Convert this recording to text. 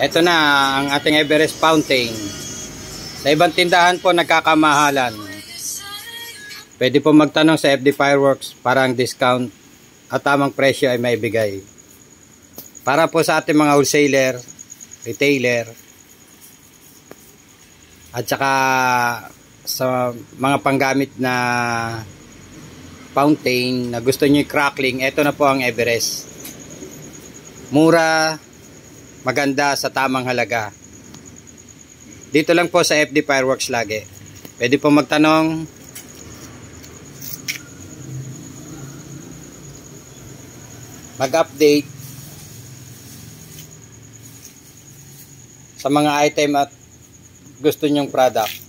Ito na ang ating Everest Fountain. Sa ibang tindahan po nagkakamahalan. Pwede po magtanong sa FD Fireworks para ang discount at tamang presyo ay maibigay. Para po sa ating mga wholesaler, retailer, at saka sa mga panggamit na fountain na gusto nyo crackling, ito na po ang Everest. Mura, maganda, sa tamang halaga. Dito lang po sa FD Fireworks lagi. Pwede po magtanong. Mag-update sa mga item at gusto nyong product.